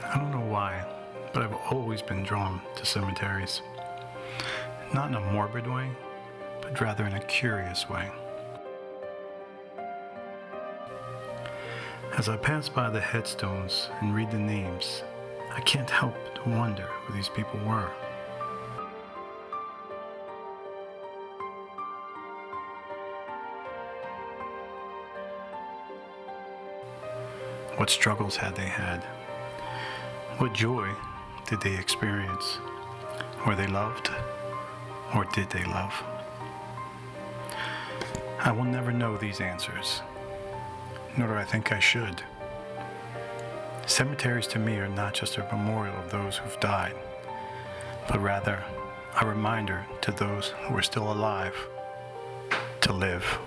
I don't know why, but I've always been drawn to cemeteries. Not in a morbid way, but rather in a curious way. As I pass by the headstones and read the names, I can't help but wonder who these people were. What struggles had they had? What joy did they experience? Were they loved? Or did they love? I will never know these answers, nor do I think I should. Cemeteries to me are not just a memorial of those who've died, but rather a reminder to those who are still alive to live.